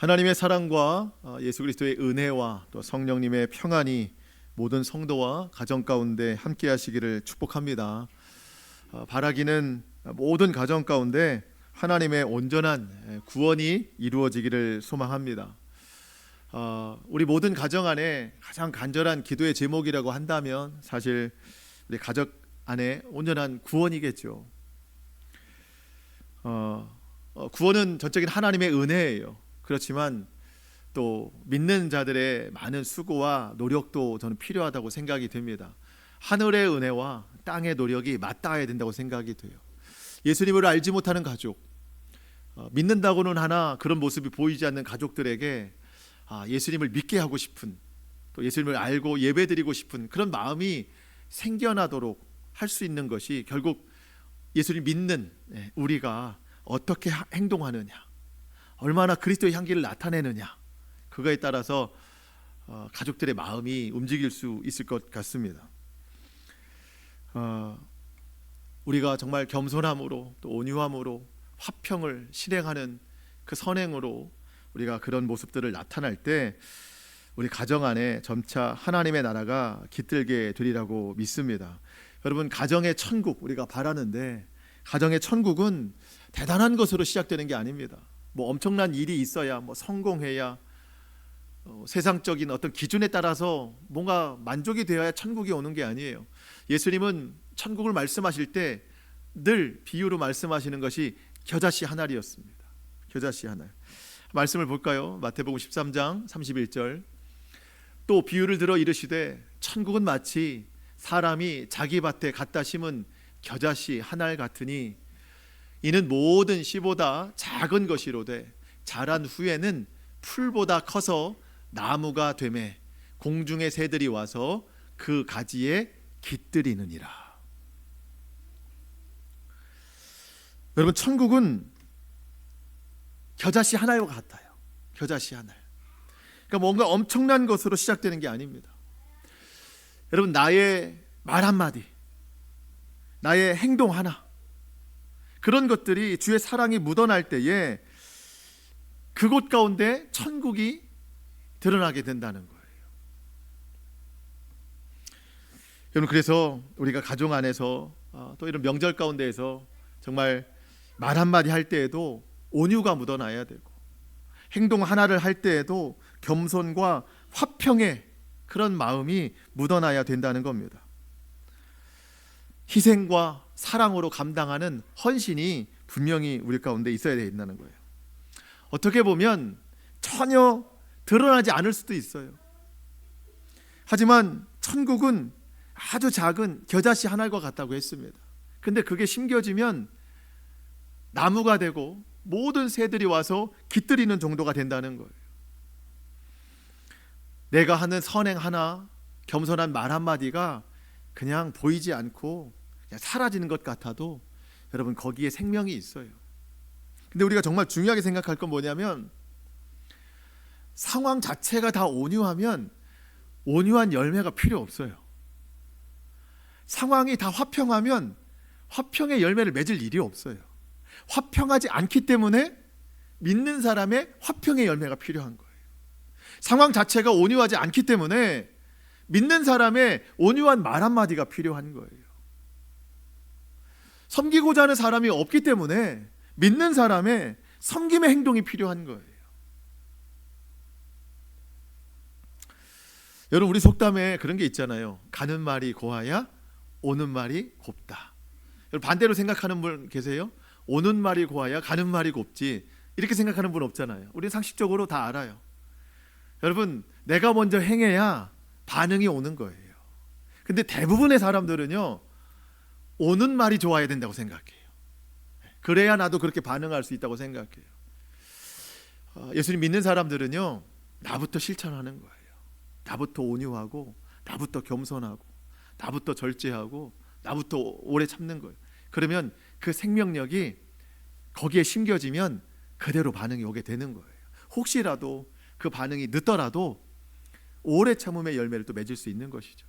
하나님의 사랑과 예수 그리스도의 은혜와 또 성령님의 평안이 모든 성도와 가정 가운데 함께 하시기를 축복합니다. 바라기는 모든 가정 가운데 하나님의 온전한 구원이 이루어지기를 소망합니다. 우리 모든 가정 안에 가장 간절한 기도의 제목이라고 한다면 사실 우리 가족 안에 온전한 구원이겠죠. 구원은 전적인 하나님의 은혜예요. 그렇지만 또 믿는 자들의 많은 수고와 노력도 저는 필요하다고 생각이 됩니다. 하늘의 은혜와 땅의 노력이 맞닿아야 된다고 생각이 돼요. 예수님을 알지 못하는 가족, 믿는다고는 하나 그런 모습이 보이지 않는 가족들에게 예수님을 믿게 하고 싶은, 또 예수님을 알고 예배드리고 싶은 그런 마음이 생겨나도록 할 수 있는 것이 결국 예수님 믿는 우리가 어떻게 행동하느냐, 얼마나 그리스도의 향기를 나타내느냐, 그거에 따라서 가족들의 마음이 움직일 수 있을 것 같습니다. 우리가 정말 겸손함으로 또 온유함으로 화평을 실행하는 그 선행으로 우리가 그런 모습들을 나타날 때 우리 가정 안에 점차 하나님의 나라가 깃들게 되리라고 믿습니다. 여러분, 가정의 천국 우리가 바라는데 가정의 천국은 대단한 것으로 시작되는 게 아닙니다. 뭐 엄청난 일이 있어야, 뭐 성공해야, 세상적인 어떤 기준에 따라서 뭔가 만족이 되어야 천국이 오는 게 아니에요. 예수님은 천국을 말씀하실 때 늘 비유로 말씀하시는 것이 겨자씨 한 알이었습니다. 겨자씨 한 알. 말씀을 볼까요? 마태복음 13장 31절. 또 비유를 들어 이르시되 천국은 마치 사람이 자기 밭에 갖다 심은 겨자씨 한 알 같으니 이는 모든 씨보다 작은 것이로되 자란 후에는 풀보다 커서 나무가 되매 공중의 새들이 와서 그 가지에 깃들이느니라. 여러분, 천국은 겨자씨 하나와 같아요. 겨자씨 하나. 그러니까 뭔가 엄청난 것으로 시작되는 게 아닙니다. 여러분, 나의 말 한마디, 나의 행동 하나, 그런 것들이 주의 사랑이 묻어날 때에 그곳 가운데 천국이 드러나게 된다는 거예요. 여러분, 그래서 우리가 가정 안에서 또 이런 명절 가운데에서 정말 말 한마디 할 때에도 온유가 묻어나야 되고, 행동 하나를 할 때에도 겸손과 화평의 그런 마음이 묻어나야 된다는 겁니다. 희생과 사랑으로 감당하는 헌신이 분명히 우리 가운데 있어야 된다는 거예요. 어떻게 보면 전혀 드러나지 않을 수도 있어요. 하지만 천국은 아주 작은 겨자씨 한 알과 같다고 했습니다. 근데 그게 심겨지면 나무가 되고 모든 새들이 와서 깃들이는 정도가 된다는 거예요. 내가 하는 선행 하나, 겸손한 말 한마디가 그냥 보이지 않고 그냥 사라지는 것 같아도 여러분, 거기에 생명이 있어요. 근데 우리가 정말 중요하게 생각할 건 뭐냐면, 상황 자체가 다 온유하면 온유한 열매가 필요 없어요. 상황이 다 화평하면 화평의 열매를 맺을 일이 없어요. 화평하지 않기 때문에 믿는 사람의 화평의 열매가 필요한 거예요. 상황 자체가 온유하지 않기 때문에 믿는 사람의 온유한 말 한마디가 필요한 거예요. 섬기고자 하는 사람이 없기 때문에 믿는 사람의 섬김의 행동이 필요한 거예요. 여러분, 우리 속담에 그런 게 있잖아요. 가는 말이 고와야 오는 말이 곱다. 여러분, 반대로 생각하는 분 계세요? 오는 말이 고와야 가는 말이 곱지, 이렇게 생각하는 분 없잖아요. 우리는 상식적으로 다 알아요. 여러분, 내가 먼저 행해야 반응이 오는 거예요. 근데 대부분의 사람들은요, 오는 말이 좋아야 된다고 생각해요. 그래야 나도 그렇게 반응할 수 있다고 생각해요. 예수님 믿는 사람들은요, 나부터 실천하는 거예요. 나부터 온유하고, 나부터 겸손하고, 나부터 절제하고, 나부터 오래 참는 거예요. 그러면 그 생명력이 거기에 심겨지면 그대로 반응이 오게 되는 거예요. 혹시라도 그 반응이 늦더라도 오래 참음의 열매를 또 맺을 수 있는 것이죠.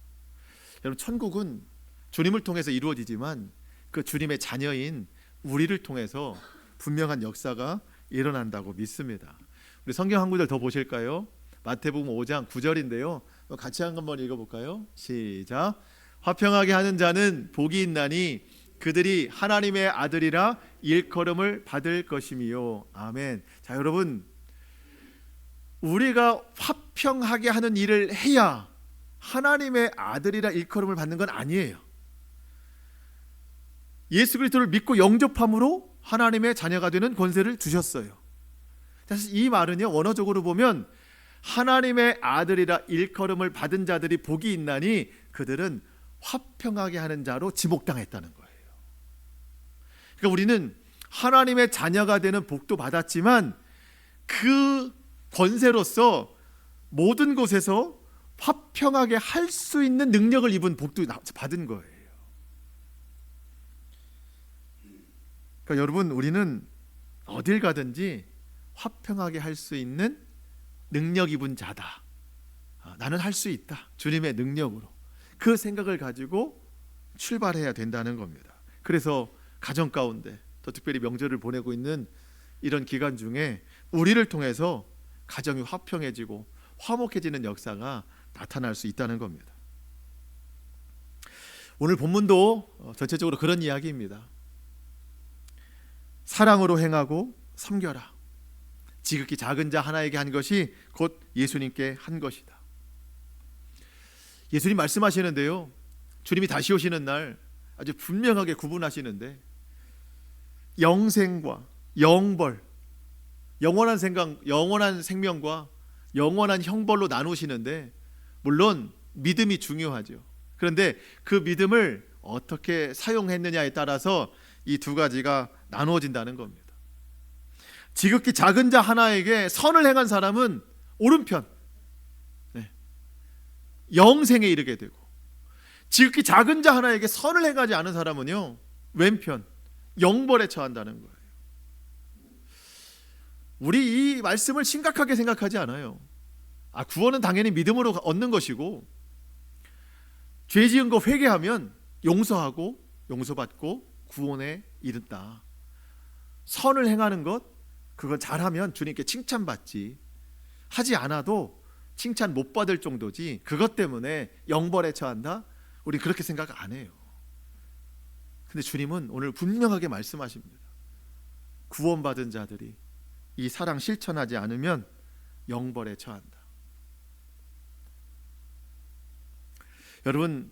여러분, 천국은 주님을 통해서 이루어지지만 그 주님의 자녀인 우리를 통해서 분명한 역사가 일어난다고 믿습니다. 우리 성경 한 구절 더 보실까요? 마태복음 5장 9절인데요. 같이 한번 읽어볼까요? 시작. 화평하게 하는 자는 복이 있나니 그들이 하나님의 아들이라 일컬음을 받을 것임이요. 아멘. 자, 여러분, 우리가 화평하게 하는 일을 해야 하나님의 아들이라 일컬음을 받는 건 아니에요. 예수 그리스도를 믿고 영접함으로 하나님의 자녀가 되는 권세를 주셨어요. 사실 이 말은요, 원어적으로 보면 하나님의 아들이라 일컬음을 받은 자들이 복이 있나니 그들은 화평하게 하는 자로 지목당했다는 거예요. 그러니까 우리는 하나님의 자녀가 되는 복도 받았지만 그 권세로서 모든 곳에서 화평하게 할 수 있는 능력을 입은 복도 받은 거예요. 그러니까 여러분, 우리는 어딜 가든지 화평하게 할 수 있는 능력 입은 자다. 나는 할 수 있다. 주님의 능력으로. 그 생각을 가지고 출발해야 된다는 겁니다. 그래서 가정 가운데 더 특별히 명절을 보내고 있는 이런 기간 중에 우리를 통해서 가정이 화평해지고 화목해지는 역사가 나타날 수 있다는 겁니다. 오늘 본문도 전체적으로 그런 이야기입니다. 사랑으로 행하고 섬겨라. 지극히 작은 자 하나에게 한 것이 곧 예수님께 한 것이다. 예수님 말씀하시는데요, 주님이 다시 오시는 날 아주 분명하게 구분하시는데 영생과 영벌, 영원한 생명과 영원한 형벌로 나누시는데, 물론 믿음이 중요하죠. 그런데 그 믿음을 어떻게 사용했느냐에 따라서 이 두 가지가 나누어진다는 겁니다. 지극히 작은 자 하나에게 선을 행한 사람은 오른편, 영생에 이르게 되고, 지극히 작은 자 하나에게 선을 행하지 않은 사람은요, 왼편, 영벌에 처한다는 거예요. 우리 이 말씀을 심각하게 생각하지 않아요. 구원은 당연히 믿음으로 얻는 것이고, 죄 지은 거 회개하면 용서하고 용서받고 구원에 이른다. 선을 행하는 것, 그건 잘하면 주님께 칭찬받지, 하지 않아도 칭찬 못 받을 정도지 그것 때문에 영벌에 처한다? 우리 그렇게 생각 안 해요. 근데 주님은 오늘 분명하게 말씀하십니다. 구원받은 자들이 이 사랑 실천하지 않으면 영벌에 처한다. 여러분,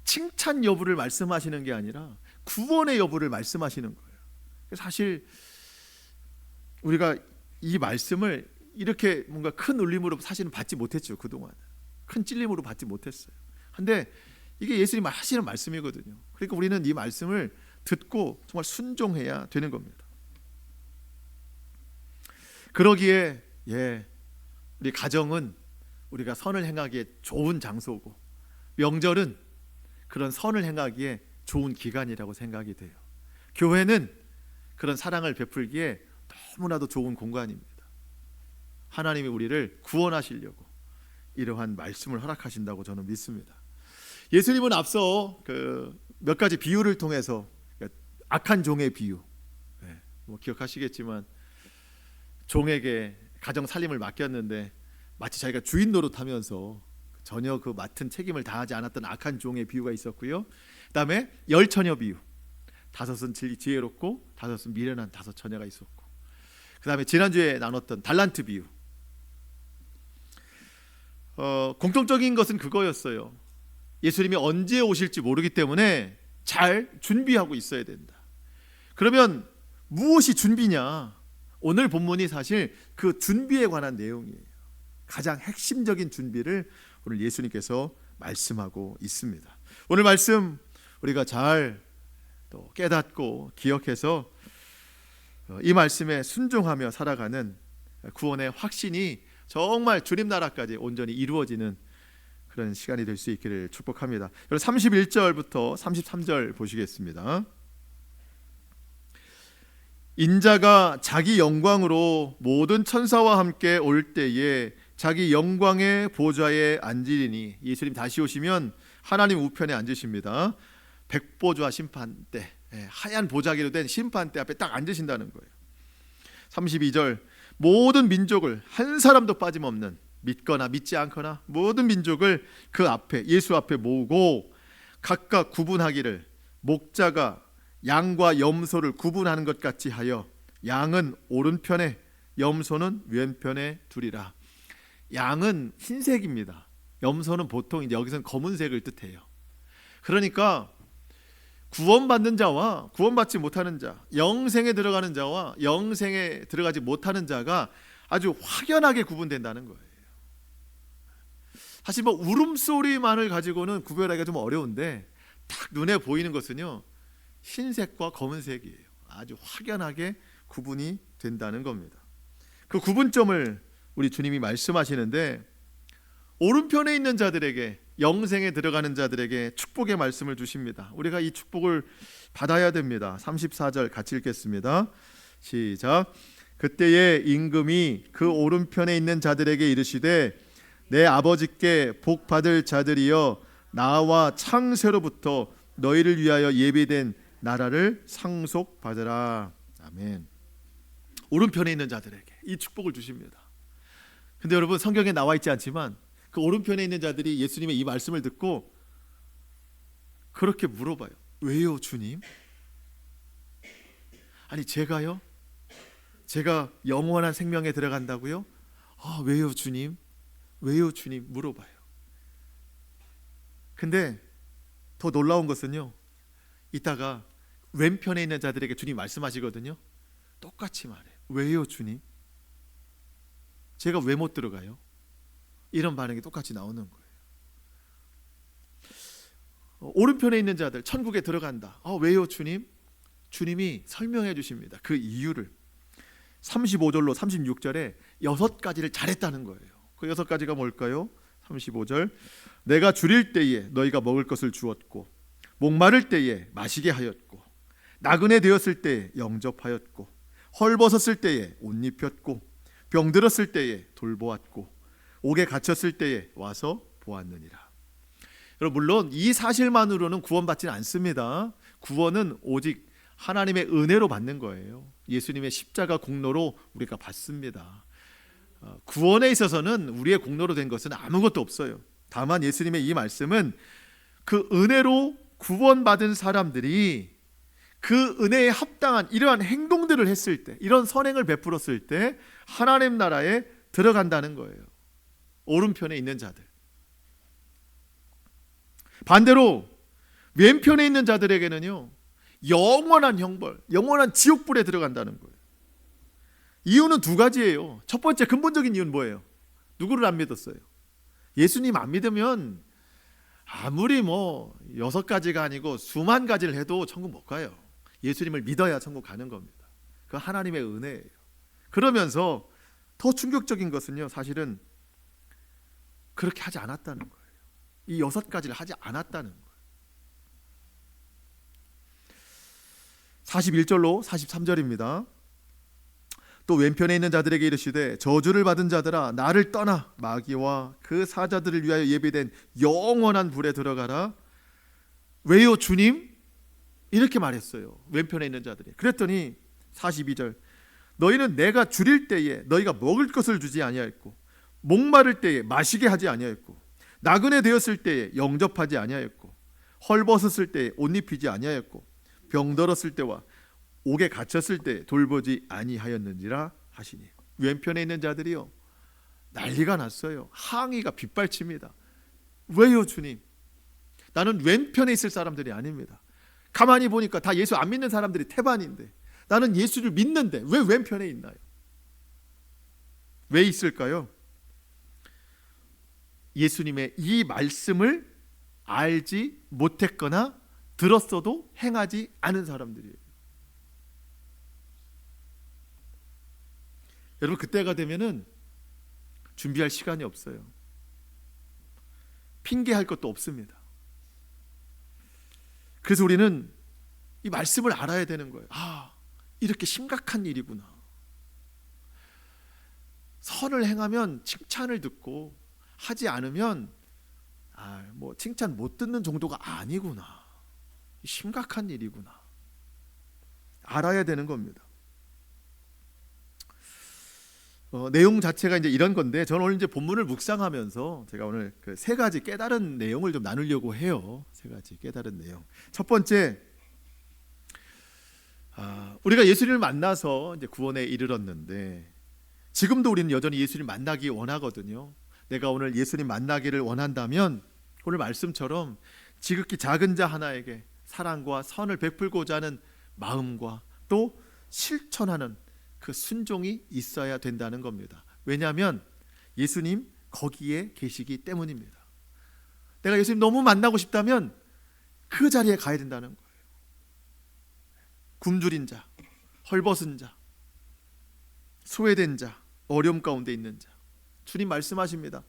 칭찬 여부를 말씀하시는 게 아니라 구원의 여부를 말씀하시는 거예요. 사실 우리가 이 말씀을 이렇게 뭔가 큰 울림으로 사실은 받지 못했죠. 그동안 큰 찔림으로 받지 못했어요. 근데 이게 예수님이 하시는 말씀이거든요. 그러니까 우리는 이 말씀을 듣고 정말 순종해야 되는 겁니다. 그러기에 우리 가정은 우리가 선을 행하기에 좋은 장소고, 명절은 그런 선을 행하기에 좋은 기간이라고 생각이 돼요. 교회는 그런 사랑을 베풀기에 너무나도 좋은 공간입니다. 하나님이 우리를 구원하시려고 이러한 말씀을 허락하신다고 저는 믿습니다. 예수님은 앞서 몇 가지 비유를 통해서, 악한 종의 비유, 기억하시겠지만 종에게 가정 살림을 맡겼는데 마치 자기가 주인 노릇하면서 전혀 그 맡은 책임을 다하지 않았던 악한 종의 비유가 있었고요. 그다음에 열처녀 비유, 5은 지혜롭고 5은 미련한 5처녀가 있었고, 그다음에 지난주에 나눴던 달란트 비유. 공통적인 것은 그거였어요. 예수님이 언제 오실지 모르기 때문에 잘 준비하고 있어야 된다. 그러면 무엇이 준비냐? 오늘 본문이 사실 그 준비에 관한 내용이에요. 가장 핵심적인 준비를 오늘 예수님께서 말씀하고 있습니다. 오늘 말씀 우리가 잘 또 깨닫고 기억해서 이 말씀에 순종하며 살아가는 구원의 확신이 정말 주님 나라까지 온전히 이루어지는 그런 시간이 될 수 있기를 축복합니다. 31절부터 33절 보시겠습니다. 인자가 자기 영광으로 모든 천사와 함께 올 때에 자기 영광의 보좌에 앉으리니, 예수님 다시 오시면 하나님 우편에 앉으십니다. 백보좌 심판대, 하얀 보자기로 된 심판대 앞에 딱 앉으신다는 거예요. 32절, 모든 민족을 한 사람도 빠짐없는, 믿거나 믿지 않거나 모든 민족을 그 앞에, 예수 앞에 모으고 각각 구분하기를 목자가 양과 염소를 구분하는 것 같이 하여 양은 오른편에 염소는 왼편에 두리라. 양은 흰색입니다. 염소는 보통 이제 여기서는 검은색을 뜻해요. 그러니까 구원받는 자와 구원받지 못하는 자, 영생에 들어가는 자와 영생에 들어가지 못하는 자가 아주 확연하게 구분된다는 거예요. 사실 뭐 울음소리만을 가지고는 구별하기가 좀 어려운데 딱 눈에 보이는 것은요, 흰색과 검은색이에요. 아주 확연하게 구분이 된다는 겁니다. 그 구분점을 우리 주님이 말씀하시는데, 오른편에 있는 자들에게, 영생에 들어가는 자들에게 축복의 말씀을 주십니다. 우리가 이 축복을 받아야 됩니다. 34절 같이 읽겠습니다. 시작. 그때에 임금이 그 오른편에 있는 자들에게 이르시되 내 아버지께 복 받을 자들이여 나와 창세로부터 너희를 위하여 예비된 나라를 상속받으라. 아멘. 오른편에 있는 자들에게 이 축복을 주십니다. 근데 여러분, 성경에 나와 있지 않지만 그 오른편에 있는 자들이 예수님의 이 말씀을 듣고 그렇게 물어봐요. 왜요, 주님? 아니, 제가요? 제가 영원한 생명에 들어간다고요? 왜요, 주님? 왜요, 주님? 물어봐요. 근데 더 놀라운 것은요, 이따가 왼편에 있는 자들에게 주님 말씀하시거든요. 똑같이 말해요. 왜요, 주님? 제가 왜 못 들어가요? 이런 반응이 똑같이 나오는 거예요. 오른편에 있는 자들 천국에 들어간다. 왜요, 주님? 주님이 설명해 주십니다. 그 이유를 35절로 36절에 6가지를 잘했다는 거예요. 그 6가지가 뭘까요? 35절, 내가 줄일 때에 너희가 먹을 것을 주었고, 목마를 때에 마시게 하였고, 나그네 되었을 때에 영접하였고, 헐벗었을 때에 옷 입혔고, 병들었을 때에 돌보았고, 옥에 갇혔을 때에 와서 보았느니라. 여러분, 물론 이 사실만으로는 구원받지는 않습니다. 구원은 오직 하나님의 은혜로 받는 거예요. 예수님의 십자가 공로로 우리가 받습니다. 구원에 있어서는 우리의 공로로 된 것은 아무것도 없어요. 다만 예수님의 이 말씀은 그 은혜로 구원받은 사람들이 그 은혜에 합당한 이러한 행동들을 했을 때, 이런 선행을 베풀었을 때 하나님 나라에 들어간다는 거예요. 오른편에 있는 자들. 반대로 왼편에 있는 자들에게는요, 영원한 형벌, 영원한 지옥불에 들어간다는 거예요. 이유는 2가지예요. 첫 번째 근본적인 이유는 뭐예요? 누구를 안 믿었어요? 예수님 안 믿으면 아무리 6가지가 아니고 수만 가지를 해도 천국 못 가요. 예수님을 믿어야 천국 가는 겁니다. 그 하나님의 은혜예요. 그러면서 더 충격적인 것은요, 사실은 그렇게 하지 않았다는 거예요. 이 6가지를 하지 않았다는 거예요. 41절로 43절입니다. 또 왼편에 있는 자들에게 이르시되 저주를 받은 자들아 나를 떠나 마귀와 그 사자들을 위하여 예비된 영원한 불에 들어가라. 왜요, 주님? 이렇게 말했어요. 왼편에 있는 자들이. 그랬더니 42절, 너희는 내가 줄일 때에 너희가 먹을 것을 주지 아니하였고, 목마를 때에 마시게 하지 아니하였고, 나그네 되었을 때에 영접하지 아니하였고, 헐벗었을 때에 옷 입히지 아니하였고, 병들었을 때와 옥에 갇혔을 때 돌보지 아니하였는지라 하시니. 왼편에 있는 자들이요, 난리가 났어요. 항의가 빗발칩니다. 왜요, 주님? 나는 왼편에 있을 사람들이 아닙니다. 가만히 보니까 다 예수 안 믿는 사람들이 태반인데 나는 예수를 믿는데 왜 왼편에 있나요? 왜 있을까요? 예수님의 이 말씀을 알지 못했거나 들었어도 행하지 않은 사람들이에요. 여러분, 그때가 되면은 준비할 시간이 없어요. 핑계할 것도 없습니다. 그래서 우리는 이 말씀을 알아야 되는 거예요. 이렇게 심각한 일이구나. 선을 행하면 칭찬을 듣고 하지 않으면 칭찬 못 듣는 정도가 아니구나. 심각한 일이구나. 알아야 되는 겁니다. 내용 자체가 이제 이런 건데, 저는 오늘 이제 본문을 묵상하면서 제가 오늘 그 세 가지 깨달은 내용을 좀 나누려고 해요. 세 가지 깨달은 내용. 첫 번째, 우리가 예수님을 만나서 이제 구원에 이르렀는데, 지금도 우리는 여전히 예수님 만나기 원하거든요. 내가 오늘 예수님 만나기를 원한다면 오늘 말씀처럼 지극히 작은 자 하나에게 사랑과 선을 베풀고자 하는 마음과 또 실천하는 그 순종이 있어야 된다는 겁니다. 왜냐하면 예수님 거기에 계시기 때문입니다. 내가 예수님 너무 만나고 싶다면 그 자리에 가야 된다는 거예요. 굶주린 자, 헐벗은 자, 소외된 자, 어려움 가운데 있는 자, 주님 말씀하십니다.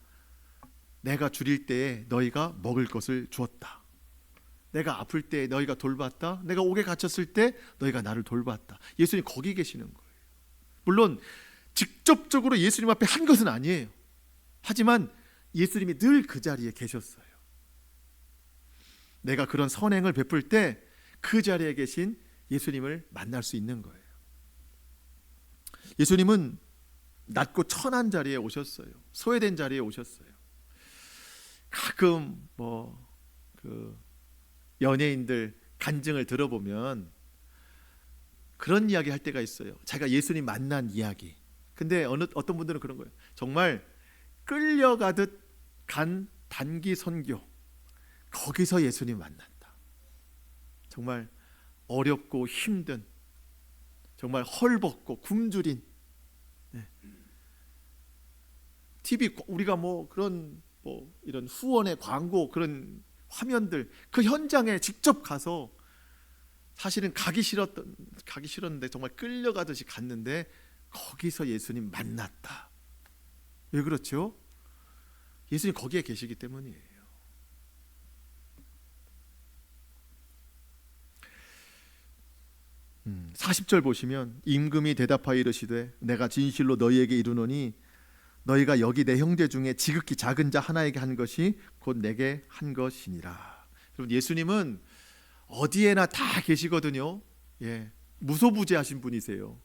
내가 줄일 때에 너희가 먹을 것을 주었다. 내가 아플 때 너희가 돌봤다. 내가 옥에 갇혔을 때 너희가 나를 돌봤다. 예수님 거기 계시는 거예요. 물론 직접적으로 예수님 앞에 한 것은 아니에요. 하지만 예수님이 늘 그 자리에 계셨어요. 내가 그런 선행을 베풀 때 그 자리에 계신 예수님을 만날 수 있는 거예요. 예수님은 낮고 천한 자리에 오셨어요. 소외된 자리에 오셨어요. 가끔 그 연예인들 간증을 들어보면 그런 이야기 할 때가 있어요. 자기가 예수님 만난 이야기. 근데 어떤 분들은 그런 거예요. 정말 끌려가듯 간 단기 선교, 거기서 예수님 만난다. 정말 어렵고 힘든, 정말 헐벗고 굶주린, TV 우리가 그런 이런 후원의 광고 그런 화면들, 그 현장에 직접 가서 사실은 가기 싫었는데 정말 끌려가듯이 갔는데 거기서 예수님 만났다. 왜 그렇죠? 예수님 거기에 계시기 때문이에요. 40절 보시면 임금이 대답하여 이르시되 내가 진실로 너희에게 이르노니 너희가 여기 내 형제 중에 지극히 작은 자 하나에게 한 것이 곧 내게 한 것이니라. 여러분, 예수님은 어디에나 다 계시거든요. 무소부재하신 분이세요.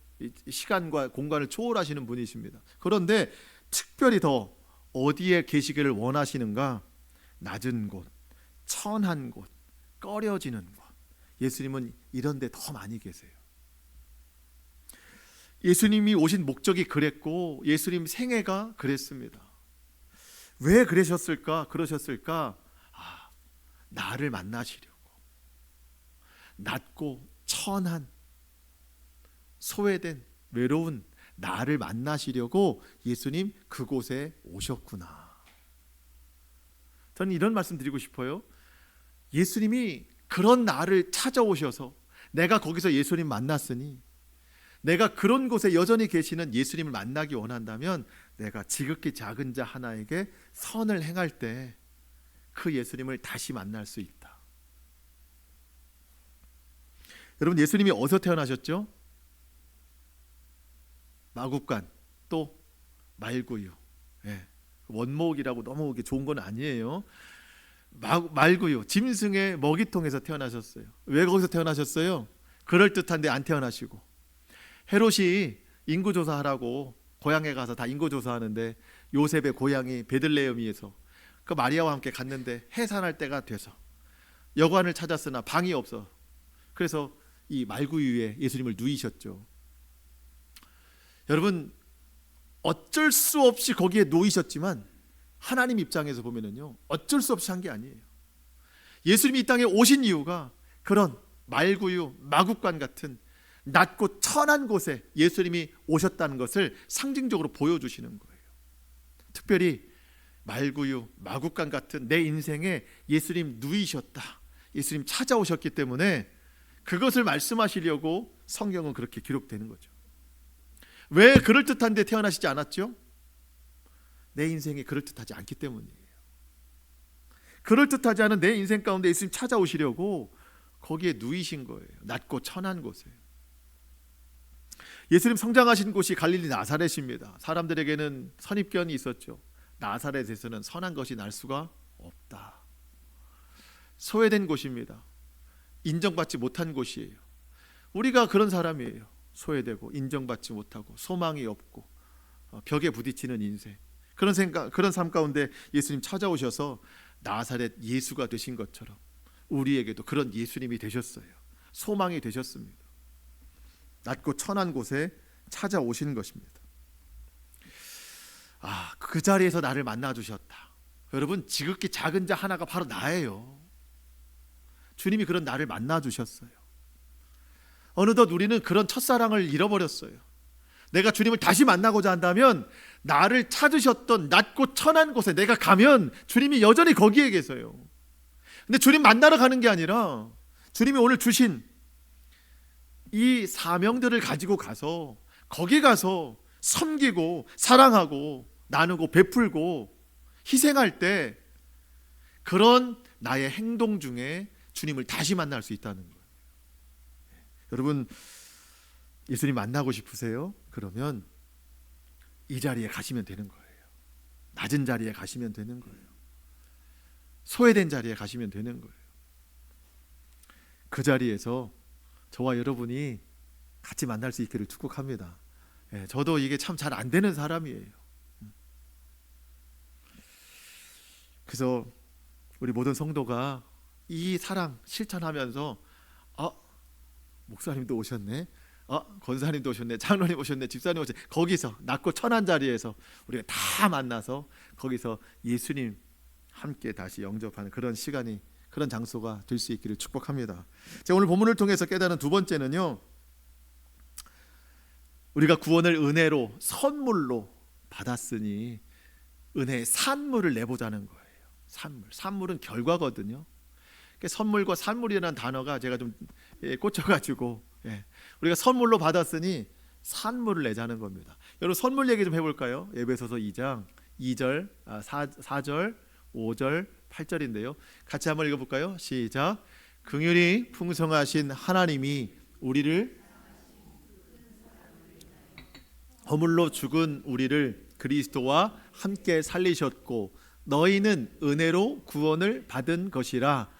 시간과 공간을 초월하시는 분이십니다. 그런데 특별히 더 어디에 계시기를 원하시는가? 낮은 곳, 천한 곳, 꺼려지는 곳. 예수님은 이런 데 더 많이 계세요. 예수님이 오신 목적이 그랬고 예수님 생애가 그랬습니다. 왜 그러셨을까? 나를 만나시려고. 낮고 천한, 소외된, 외로운 나를 만나시려고 예수님 그곳에 오셨구나. 저는 이런 말씀 드리고 싶어요. 예수님이 그런 나를 찾아오셔서 내가 거기서 예수님 만났으니 내가 그런 곳에 여전히 계시는 예수님을 만나기 원한다면 내가 지극히 작은 자 하나에게 선을 행할 때 그 예수님을 다시 만날 수 있다. 여러분, 예수님이 어디서 태어나셨죠? 마구간, 또 말구유. 원목이라고 너무 좋은 건 아니에요. 말구유, 짐승의 먹이통에서 태어나셨어요. 왜 거기서 태어나셨어요? 그럴듯한데 안 태어나시고, 헤롯이 인구조사하라고 고향에 가서 다 인구조사하는데 요셉의 고향이 베들레헴이에서 그 마리아와 함께 갔는데 해산할 때가 돼서 여관을 찾았으나 방이 없어. 그래서 이 말구유에 예수님을 누이셨죠. 여러분, 어쩔 수 없이 거기에 놓이셨지만 하나님 입장에서 보면은요, 어쩔 수 없이 한 게 아니에요. 예수님이 이 땅에 오신 이유가 그런 말구유, 마구간 같은 낮고 천한 곳에 예수님이 오셨다는 것을 상징적으로 보여주시는 거예요. 특별히 말구유, 마구간 같은 내 인생에 예수님 누이셨다, 예수님 찾아오셨기 때문에 그것을 말씀하시려고 성경은 그렇게 기록되는 거죠. 왜 그럴듯한 데 태어나시지 않았죠? 내 인생이 그럴듯하지 않기 때문이에요. 그럴듯하지 않은 내 인생 가운데 예수님 찾아오시려고 거기에 누이신 거예요. 낮고 천한 곳에. 예수님 성장하신 곳이 갈릴리 나사렛입니다. 사람들에게는 선입견이 있었죠. 나사렛에서는 선한 것이 날 수가 없다. 소외된 곳입니다. 인정받지 못한 곳이에요. 우리가 그런 사람이에요. 소외되고 인정받지 못하고 소망이 없고 벽에 부딪히는 인생, 그런 생각, 그런 삶 가운데 예수님 찾아오셔서 나사렛 예수가 되신 것처럼 우리에게도 그런 예수님이 되셨어요. 소망이 되셨습니다. 낮고 천한 곳에 찾아오시는 것입니다. 그 자리에서 나를 만나 주셨다. 여러분, 지극히 작은 자 하나가 바로 나예요. 주님이 그런 나를 만나 주셨어요. 어느덧 우리는 그런 첫사랑을 잃어버렸어요. 내가 주님을 다시 만나고자 한다면 나를 찾으셨던 낮고 천한 곳에 내가 가면 주님이 여전히 거기에 계세요. 근데 주님 만나러 가는 게 아니라 주님이 오늘 주신 이 사명들을 가지고 가서 거기 가서 섬기고 사랑하고 나누고 베풀고 희생할 때 그런 나의 행동 중에 주님을 다시 만날 수 있다는 거예요. 여러분, 예수님 만나고 싶으세요? 그러면 이 자리에 가시면 되는 거예요. 낮은 자리에 가시면 되는 거예요. 소외된 자리에 가시면 되는 거예요. 그 자리에서 저와 여러분이 같이 만날 수 있기를 축복합니다. 저도 이게 참 잘 안 되는 사람이에요. 그래서 우리 모든 성도가 이 사랑 실천하면서 목사님도 오셨네, 권사님도 오셨네, 장로님 오셨네, 집사님 오셨네, 거기서 낮고 천한 자리에서 우리가 다 만나서 거기서 예수님 함께 다시 영접하는 그런 시간이, 그런 장소가 될 수 있기를 축복합니다. 제가 오늘 본문을 통해서 깨달은 두 번째는요, 우리가 구원을 은혜로 선물로 받았으니 은혜의 산물을 내보자는 거예요. 산물은 결과거든요. 선물과 산물이라는 단어가 제가 좀 꽂혀가지고 우리가 선물로 받았으니 산물을 내자는 겁니다. 여러분, 선물 얘기 좀 해볼까요? 에베소서 2장 2절, 4절, 5절, 8절인데요. 같이 한번 읽어볼까요? 시작. 긍휼이 풍성하신 하나님이 우리를 허물로 죽은 우리를 그리스도와 함께 살리셨고 너희는 은혜로 구원을 받은 것이라.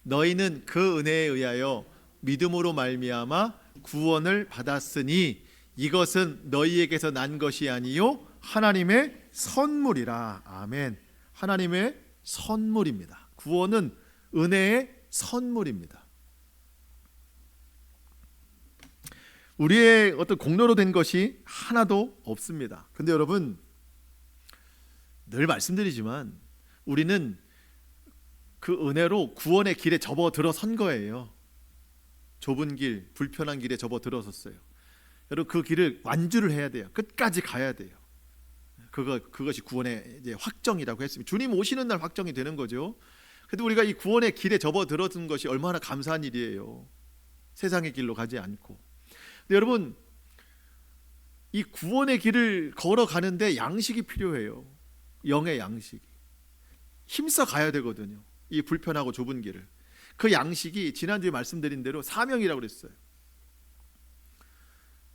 너희는 그 은혜에 의하여 믿음으로 말미암아 구원을 받았으니 이것은 너희에게서 난 것이 아니요 하나님의 선물이라. 아멘. 하나님의 선물입니다. 구원은 은혜의 선물입니다. 우리의 어떤 공로로 된 것이 하나도 없습니다. 근데 여러분, 늘 말씀드리지만 우리는 그 은혜로 구원의 길에 접어들어선 거예요. 좁은 길, 불편한 길에 접어들어섰어요. 여러분, 그 길을 완주를 해야 돼요. 끝까지 가야 돼요. 그것이 구원의 이제 확정이라고 했습니다. 주님 오시는 날 확정이 되는 거죠. 그래도 우리가 이 구원의 길에 접어들어든 것이 얼마나 감사한 일이에요. 세상의 길로 가지 않고. 근데 여러분, 이 구원의 길을 걸어가는데 양식이 필요해요. 영의 양식이. 힘써 가야 되거든요. 이 불편하고 좁은 길을. 그 양식이 지난주에 말씀드린 대로 사명이라고 그랬어요.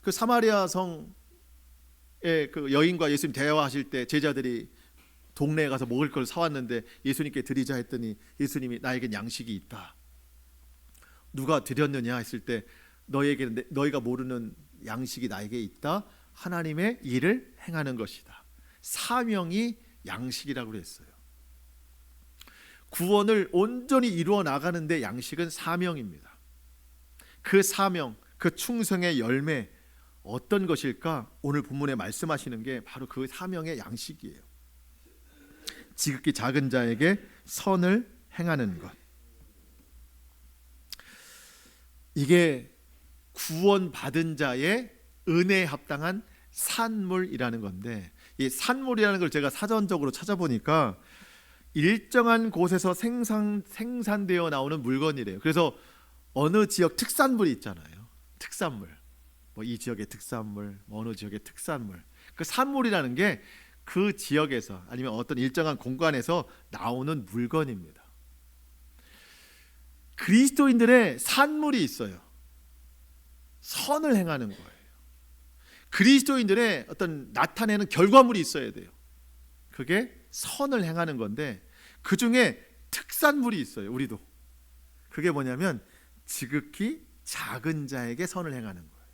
그 사마리아 성의 그 여인과 예수님 대화하실 때 제자들이 동네에 가서 먹을 걸 사왔는데 예수님께 드리자 했더니 예수님이 나에겐 양식이 있다. 누가 드렸느냐 했을 때 너희에게는 너희가 모르는 양식이 나에게 있다. 하나님의 일을 행하는 것이다. 사명이 양식이라고 그랬어요. 구원을 온전히 이루어 나가는데 양식은 사명입니다. 그 사명, 그 충성의 열매 어떤 것일까? 오늘 본문에 말씀하시는 게 바로 그 사명의 양식이에요. 지극히 작은 자에게 선을 행하는 것. 이게 구원받은 자의 은혜에 합당한 산물이라는 건데, 이 산물이라는 걸 제가 사전적으로 찾아보니까 일정한 곳에서 생산되어 나오는 물건이래요. 그래서 어느 지역 특산물이 있잖아요. 특산물. 뭐 이 지역의 특산물, 어느 지역의 특산물. 그 산물이라는 게 그 지역에서 아니면 어떤 일정한 공간에서 나오는 물건입니다. 그리스도인들의 산물이 있어요. 선을 행하는 거예요. 그리스도인들의 어떤 나타내는 결과물이 있어야 돼요. 그게 선을 행하는 건데 그 중에 특산물이 있어요. 우리도. 그게 뭐냐면 지극히 작은 자에게 선을 행하는 거예요.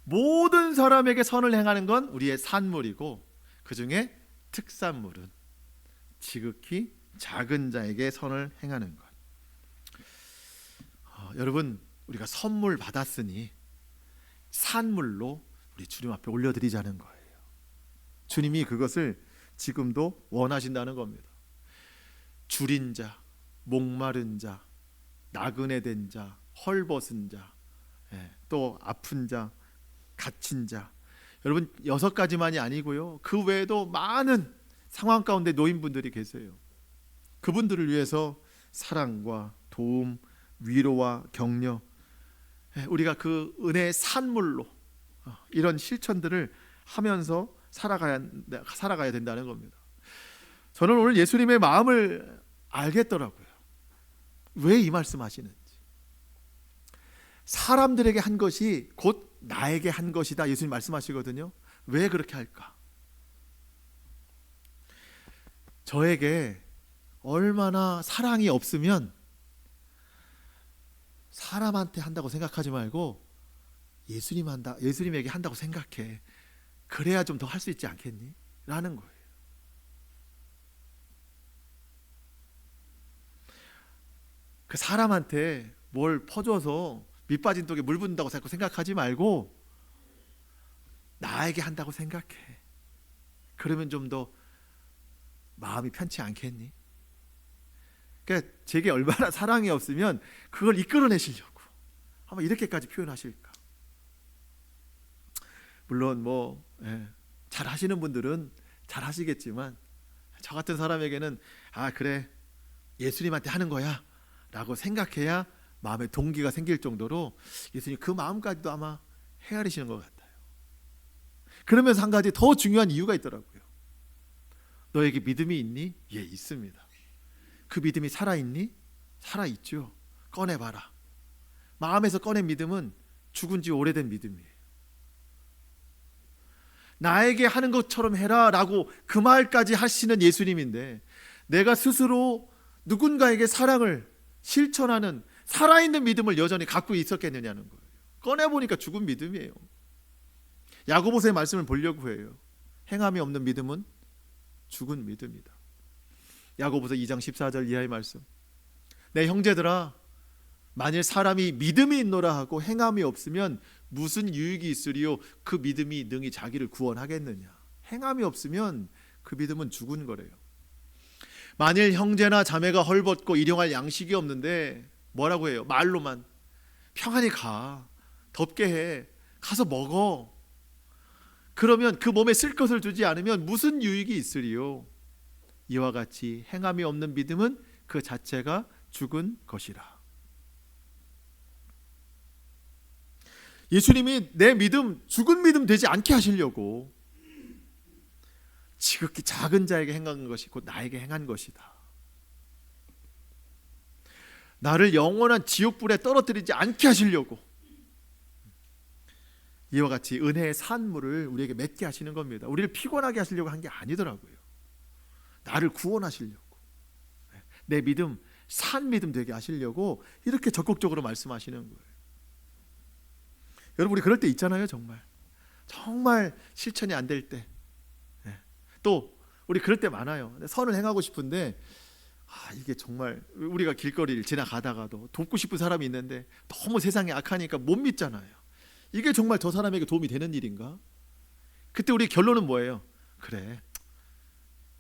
모든 사람에게 선을 행하는 건 우리의 산물이고, 그 중에 특산물은 지극히 작은 자에게 선을 행하는 것. 여러분, 우리가 선물 받았으니 산물로 우리 주님 앞에 올려드리자는 거예요. 주님이 그것을 지금도 원하신다는 겁니다. 줄인 자, 목마른 자, 나그네 된 자, 헐벗은 자, 또 아픈 자, 갇힌 자. 여러분, 6가지만이 아니고요, 그 외에도 많은 상황 가운데 노인분들이 계세요. 그분들을 위해서 사랑과 도움, 위로와 격려, 우리가 그 은혜의 산물로 이런 실천들을 하면서 살아가야 된다는 겁니다. 저는 오늘 예수님의 마음을 알겠더라고요. 왜 이 말씀 하시는지. 사람들에게 한 것이 곧 나에게 한 것이다, 예수님 말씀하시거든요. 왜 그렇게 할까? 저에게 얼마나 사랑이 없으면 사람한테 한다고 생각하지 말고 예수님에게 한다고 생각해. 그래야 좀 더 할 수 있지 않겠니? 라는 거예요. 그 사람한테 뭘 퍼줘서 밑 빠진 독에 물 붓는다고 생각하지 말고 나에게 한다고 생각해. 그러면 좀 더 마음이 편치 않겠니? 그러니까 제게 얼마나 사랑이 없으면 그걸 이끌어내시려고 아마 이렇게까지 표현하실까. 물론 잘 하시는 분들은 잘 하시겠지만, 저 같은 사람에게는 그래, 예수님한테 하는 거야 라고 생각해야 마음에 동기가 생길 정도로 예수님 그 마음까지도 아마 헤아리시는 것 같아요. 그러면서 한 가지 더 중요한 이유가 있더라고요. 너에게 믿음이 있니? 예, 있습니다. 그 믿음이 살아있니? 살아있죠. 꺼내봐라. 마음에서 꺼낸 믿음은 죽은 지 오래된 믿음이에요. 나에게 하는 것처럼 해라 라고 그 말까지 하시는 예수님인데, 내가 스스로 누군가에게 사랑을 실천하는 살아있는 믿음을 여전히 갖고 있었겠느냐는 거예요. 꺼내보니까 죽은 믿음이에요. 야고보서의 말씀을 보려고 해요. 행함이 없는 믿음은 죽은 믿음이다. 야고보서 2장 14절 이하의 말씀. 내 형제들아, 만일 사람이 믿음이 있노라 하고 행함이 없으면 무슨 유익이 있으리요? 그 믿음이 능히 자기를 구원하겠느냐. 행함이 없으면 그 믿음은 죽은 거래요. 만일 형제나 자매가 헐벗고 일용할 양식이 없는데 뭐라고 해요? 말로만 평안히 가, 덥게 해, 가서 먹어. 그러면 그 몸에 쓸 것을 주지 않으면 무슨 유익이 있으리요? 이와 같이 행함이 없는 믿음은 그 자체가 죽은 것이라. 예수님이 내 믿음, 죽은 믿음 되지 않게 하시려고 지극히 작은 자에게 행한 것이 곧 나에게 행한 것이다. 나를 영원한 지옥불에 떨어뜨리지 않게 하시려고 이와 같이 은혜의 산물을 우리에게 맺게 하시는 겁니다. 우리를 피곤하게 하시려고 한 게 아니더라고요. 나를 구원하시려고, 내 믿음, 산 믿음 되게 하시려고 이렇게 적극적으로 말씀하시는 거예요. 여러분, 우리 그럴 때 있잖아요. 정말 실천이 안 될 때. 또 우리 그럴 때 많아요. 선을 행하고 싶은데 이게 정말 우리가 길거리를 지나가다가도 돕고 싶은 사람이 있는데 너무 세상이 악하니까 못 믿잖아요. 이게 정말 저 사람에게 도움이 되는 일인가? 그때 우리 결론은 뭐예요? 그래,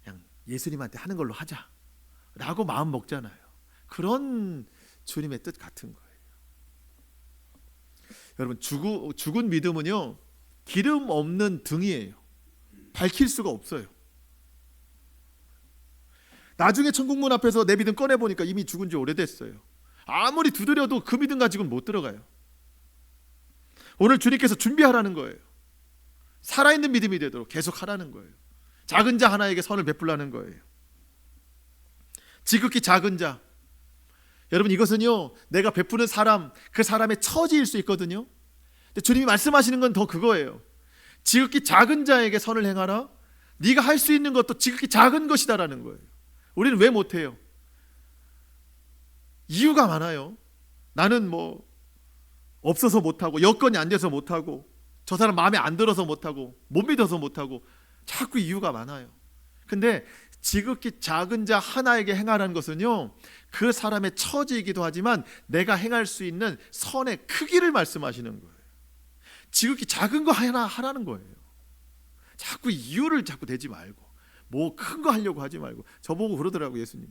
그냥 예수님한테 하는 걸로 하자 라고 마음 먹잖아요. 그런 주님의 뜻 같은 거예요. 여러분, 죽은 믿음은요, 기름 없는 등이에요. 밝힐 수가 없어요. 나중에 천국문 앞에서 내 믿음 꺼내보니까 이미 죽은 지 오래됐어요. 아무리 두드려도 그 믿음 가지고는 못 들어가요. 오늘 주님께서 준비하라는 거예요. 살아있는 믿음이 되도록 계속 하라는 거예요. 작은 자 하나에게 선을 베풀라는 거예요. 지극히 작은 자. 여러분, 이것은요, 내가 베푸는 사람, 그 사람의 처지일 수 있거든요. 근데 주님이 말씀하시는 건 더 그거예요. 지극히 작은 자에게 선을 행하라. 네가 할 수 있는 것도 지극히 작은 것이다라는 거예요. 우리는 왜 못해요? 이유가 많아요. 나는 없어서 못하고, 여건이 안 돼서 못하고, 저 사람 마음에 안 들어서 못하고 못 믿어서 못하고 자꾸 이유가 많아요. 근데 지극히 작은 자 하나에게 행하라는 것은요, 그 사람의 처지이기도 하지만 내가 행할 수 있는 선의 크기를 말씀하시는 거예요. 지극히 작은 거 하나 하라는 거예요. 자꾸 이유를 자꾸 대지 말고, 뭐 큰 거 하려고 하지 말고. 저보고 그러더라고요, 예수님이.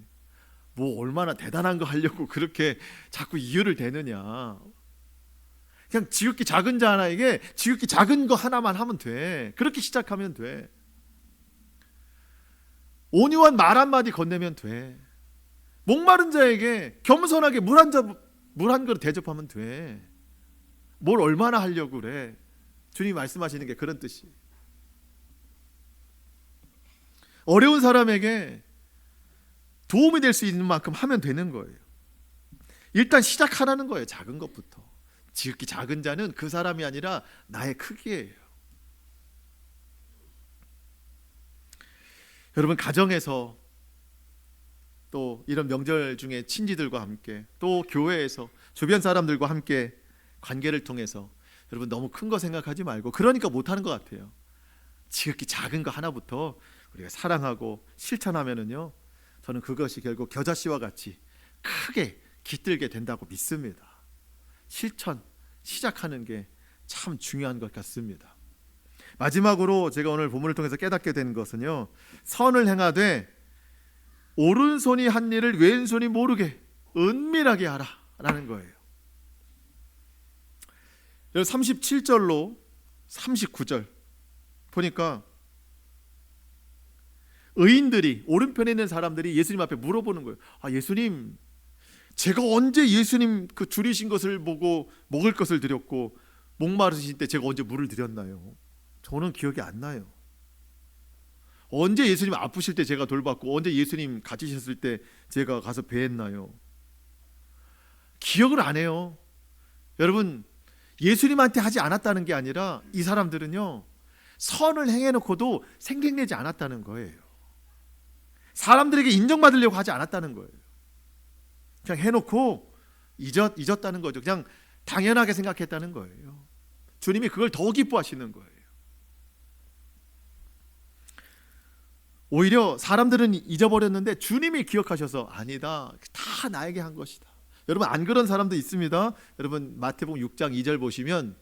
뭐 얼마나 대단한 거 하려고 그렇게 자꾸 이유를 대느냐. 그냥 지극히 작은 자 하나에게 지극히 작은 거 하나만 하면 돼. 그렇게 시작하면 돼. 온유한 말 한마디 건네면 돼. 목마른 자에게 겸손하게 물 한 그릇 대접하면 돼. 뭘 얼마나 하려고 그래. 주님이 말씀하시는 게 그런 뜻이에요. 어려운 사람에게 도움이 될 수 있는 만큼 하면 되는 거예요. 일단 시작하라는 거예요. 작은 것부터. 지극히 작은 자는 그 사람이 아니라 나의 크기예요. 여러분, 가정에서 또 이런 명절 중에 친지들과 함께, 또 교회에서 주변 사람들과 함께 관계를 통해서 여러분 너무 큰 거 생각하지 말고, 그러니까 못하는 것 같아요. 지극히 작은 거 하나부터 우리가 사랑하고 실천하면은요, 저는 그것이 결국 겨자씨와 같이 크게 깃들게 된다고 믿습니다. 실천, 시작하는 게 참 중요한 것 같습니다. 마지막으로 제가 오늘 본문을 통해서 깨닫게 된 것은요, 선을 행하되 오른손이 한 일을 왼손이 모르게 은밀하게 하라 라는 거예요. 37절로 39절 보니까 의인들이, 오른편에 있는 사람들이 예수님 앞에 물어보는 거예요. 예수님, 제가 언제 예수님 그 줄이신 것을 보고 먹을 것을 드렸고 목마르신 때 제가 언제 물을 드렸나요? 저는 기억이 안 나요. 언제 예수님 아프실 때 제가 돌봤고 언제 예수님 갇히셨을 때 제가 가서 배했나요? 기억을 안 해요. 여러분, 예수님한테 하지 않았다는 게 아니라 이 사람들은요, 선을 행해놓고도 생색내지 않았다는 거예요. 사람들에게 인정받으려고 하지 않았다는 거예요. 그냥 해놓고 잊었다는 거죠. 그냥 당연하게 생각했다는 거예요. 주님이 그걸 더 기뻐하시는 거예요. 오히려 사람들은 잊어버렸는데 주님이 기억하셔서 아니다, 다 나에게 한 것이다. 여러분, 안 그런 사람도 있습니다. 여러분, 마태복음 6장 2절 보시면,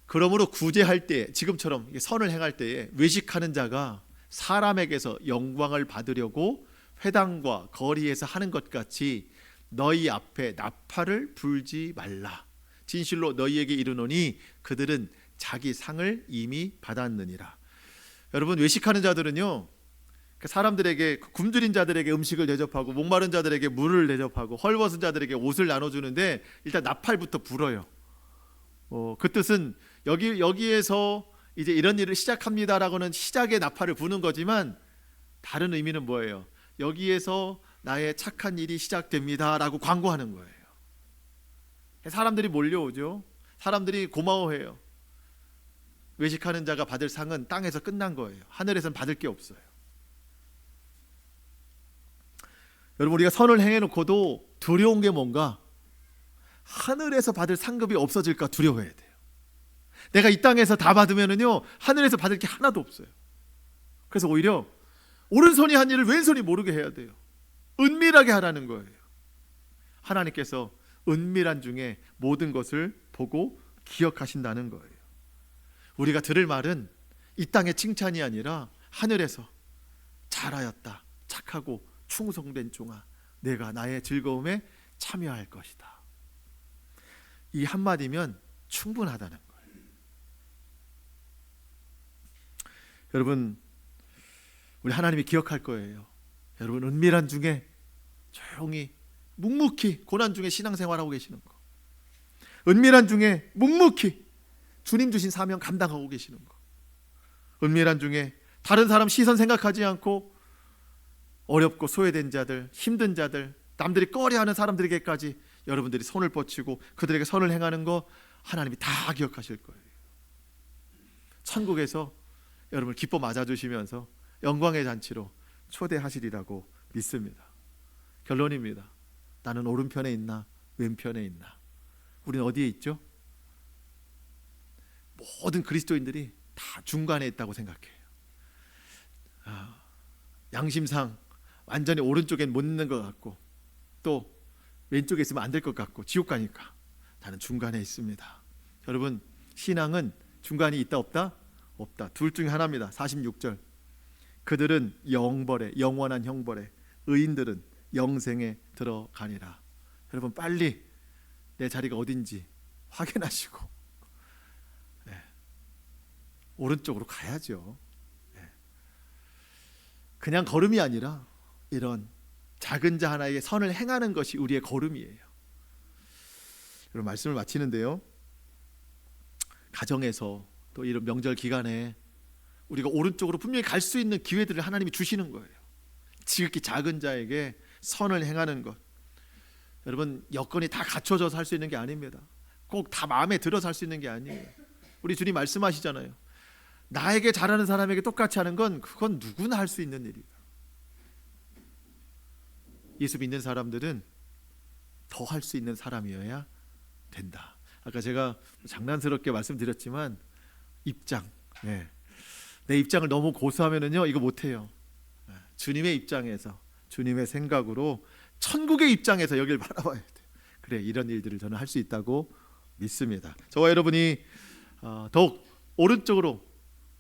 그러므로 구제할 때, 지금처럼 선을 행할 때에 외식하는 자가 사람에게서 영광을 받으려고 회당과 거리에서 하는 것 같이 너희 앞에 나팔을 불지 말라. 진실로 너희에게 이르노니 그들은 자기 상을 이미 받았느니라. 여러분, 외식하는 자들은요, 사람들에게, 굶주린 자들에게 음식을 대접하고 목마른 자들에게 물을 대접하고 헐벗은 자들에게 옷을 나눠주는데 일단 나팔부터 불어요. 그 뜻은 여기에서 이제 이런 일을 시작합니다라고는 시작의 나팔을 부는 거지만, 다른 의미는 뭐예요? 여기에서 나의 착한 일이 시작됩니다라고 광고하는 거예요. 사람들이 몰려오죠. 사람들이 고마워해요. 외식하는 자가 받을 상은 땅에서 끝난 거예요. 하늘에서는 받을 게 없어요. 여러분, 우리가 선을 행해놓고도 두려운 게 뭔가? 하늘에서 받을 상급이 없어질까 두려워해야 돼요. 내가 이 땅에서 다 받으면은요, 하늘에서 받을 게 하나도 없어요. 그래서 오히려 오른손이 한 일을 왼손이 모르게 해야 돼요. 은밀하게 하라는 거예요. 하나님께서 은밀한 중에 모든 것을 보고 기억하신다는 거예요. 우리가 들을 말은 이 땅의 칭찬이 아니라 하늘에서 잘하였다, 착하고 충성된 종아, 내가 나의 즐거움에 참여할 것이다. 이 한마디면 충분하다는 거예요. 여러분, 우리 하나님이 기억할 거예요. 여러분, 은밀한 중에 조용히 묵묵히 고난 중에 신앙생활하고 계시는 거, 은밀한 중에 묵묵히 주님 주신 사명 감당하고 계시는 거, 은밀한 중에 다른 사람 시선 생각하지 않고 어렵고 소외된 자들, 힘든 자들, 남들이 꺼려하는 사람들에게까지 여러분들이 손을 뻗치고 그들에게 선을 행하는 거 하나님이 다 기억하실 거예요. 천국에서 여러분을 기뻐 맞아주시면서 영광의 잔치로 초대하시리라고 믿습니다. 결론입니다. 나는 오른편에 있나 왼편에 있나? 우리는 어디에 있죠? 모든 그리스도인들이 다 중간에 있다고 생각해요. 양심상 완전히 오른쪽엔 못 있는 것 같고 또 왼쪽에 있으면 안 될 것 같고 지옥 가니까 나는 중간에 있습니다. 여러분, 신앙은 중간이 있다 없다? 없다. 둘 중에 하나입니다. 46절. 그들은 영벌에, 영원한 형벌에, 의인들은 영생에 들어가니라. 여러분, 빨리 내 자리가 어딘지 확인하시고 오른쪽으로 가야죠. 그냥 걸음이 아니라 이런 작은 자 하나의 선을 행하는 것이 우리의 걸음이에요. 여러분, 말씀을 마치는데요, 가정에서 또 이런 명절 기간에 우리가 오른쪽으로 분명히 갈 수 있는 기회들을 하나님이 주시는 거예요. 지극히 작은 자에게 선을 행하는 것. 여러분, 여건이 다 갖춰져서 할 수 있는 게 아닙니다. 꼭 다 마음에 들어서 할 수 있는 게 아니에요. 우리 주님 말씀하시잖아요. 나에게 잘하는 사람에게 똑같이 하는 건 그건 누구나 할 수 있는 일이다. 예수 믿는 사람들은 더 할 수 있는 사람이어야 된다. 아까 제가 장난스럽게 말씀드렸지만 입장, 내 입장을 너무 고수하면은요 이거 못해요. 주님의 입장에서, 주님의 생각으로, 천국의 입장에서 여길 바라봐야 돼요. 그래, 이런 일들을 저는 할 수 있다고 믿습니다. 저와 여러분이 더욱 오른쪽으로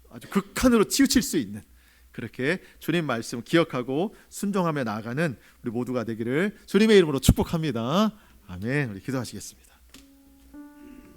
아주 극한으로 치우칠 수 있는, 그렇게 주님 말씀 기억하고 순종하며 나아가는 우리 모두가 되기를 주님의 이름으로 축복합니다. 아멘. 우리 기도하시겠습니다.